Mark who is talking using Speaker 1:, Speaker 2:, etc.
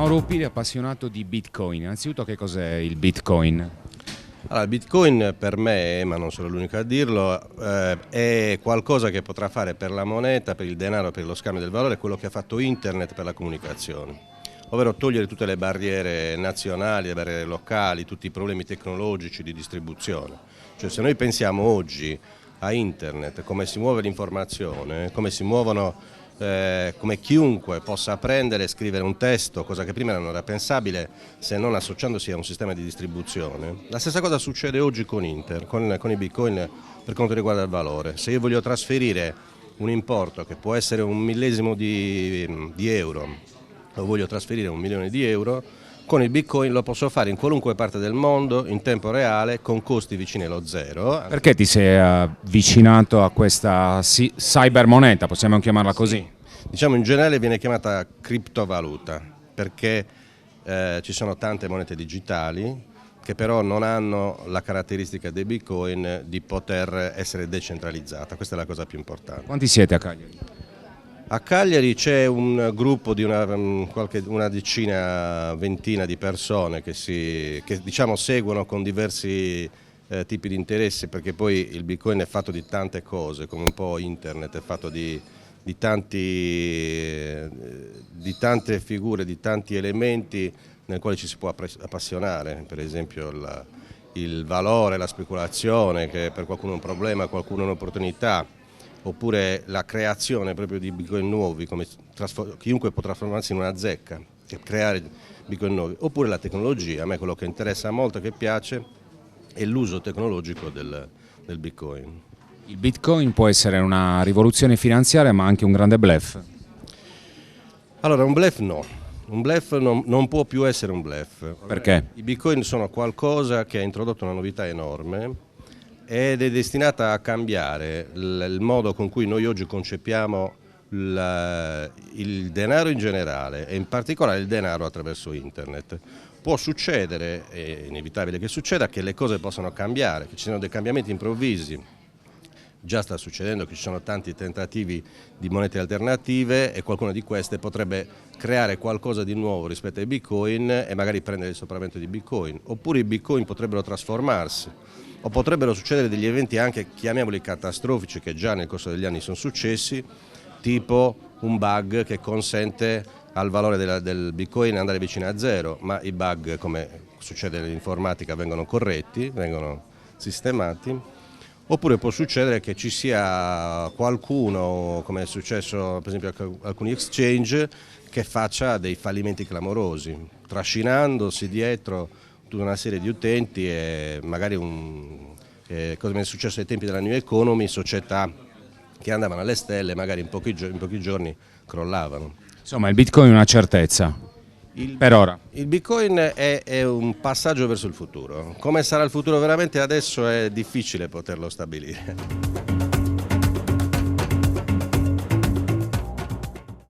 Speaker 1: Mauro Pili, appassionato di Bitcoin. Innanzitutto, che cos'è il Bitcoin?
Speaker 2: Allora, il Bitcoin per me, ma non sono l'unico a dirlo, è qualcosa che potrà fare per la moneta, per il denaro, per lo scambio del valore, quello che ha fatto Internet per la comunicazione, ovvero togliere tutte le barriere nazionali, le barriere locali, tutti i problemi tecnologici di distribuzione. Cioè, se noi pensiamo oggi a Internet, come si muove l'informazione, come si muovono, come chiunque possa prendere e scrivere un testo, cosa che prima non era pensabile se non associandosi a un sistema di distribuzione. La stessa cosa succede oggi con con i Bitcoin per quanto riguarda il valore. Se io voglio trasferire un importo che può essere un millesimo di euro, o voglio trasferire 1 milione di euro, con il Bitcoin lo posso fare in qualunque parte del mondo, in tempo reale, con costi vicini allo zero.
Speaker 1: Perché ti sei avvicinato a questa cybermoneta, possiamo chiamarla così?
Speaker 2: Diciamo in generale viene chiamata criptovaluta perché ci sono tante monete digitali che però non hanno la caratteristica dei Bitcoin di poter essere decentralizzata. Questa è la cosa più importante.
Speaker 1: Quanti siete a Cagliari?
Speaker 2: A Cagliari c'è un gruppo di una decina, ventina di persone che diciamo seguono con diversi tipi di interessi, perché poi il Bitcoin è fatto di tante cose, come un po' Internet è fatto di tante figure, di tanti elementi nel quale ci si può appassionare, per esempio il valore, la speculazione, che per qualcuno è un problema, per qualcuno è un'opportunità, oppure la creazione proprio di Bitcoin nuovi, come chiunque può trasformarsi in una zecca e creare Bitcoin nuovi, oppure la tecnologia. A me quello che interessa molto e che piace è l'uso tecnologico del Bitcoin.
Speaker 1: Il Bitcoin può essere una rivoluzione finanziaria, ma anche un grande bluff.
Speaker 2: Allora, un bluff no. Un bluff non può più essere un bluff.
Speaker 1: Perché?
Speaker 2: I Bitcoin sono qualcosa che ha introdotto una novità enorme ed è destinata a cambiare il modo con cui noi oggi concepiamo il denaro in generale e in particolare il denaro attraverso Internet. Può succedere, è inevitabile che succeda, che le cose possano cambiare, che ci siano dei cambiamenti improvvisi. Già sta succedendo che ci sono tanti tentativi di monete alternative e qualcuna di queste potrebbe creare qualcosa di nuovo rispetto ai Bitcoin e magari prendere il sopravvento di Bitcoin. Oppure i Bitcoin potrebbero trasformarsi o potrebbero succedere degli eventi anche, chiamiamoli catastrofici, che già nel corso degli anni sono successi, tipo un bug che consente al valore del Bitcoin andare vicino a zero, ma i bug, come succede nell'informatica, vengono corretti, vengono sistemati. Oppure può succedere che ci sia qualcuno, come è successo per esempio a alcuni exchange, che faccia dei fallimenti clamorosi, trascinandosi dietro tutta una serie di utenti e magari come è successo ai tempi della New Economy, società che andavano alle stelle, magari in pochi giorni crollavano.
Speaker 1: Insomma, il Bitcoin è una certezza, per ora.
Speaker 2: Il Bitcoin è un passaggio verso il futuro. Come sarà il futuro veramente adesso è difficile poterlo stabilire.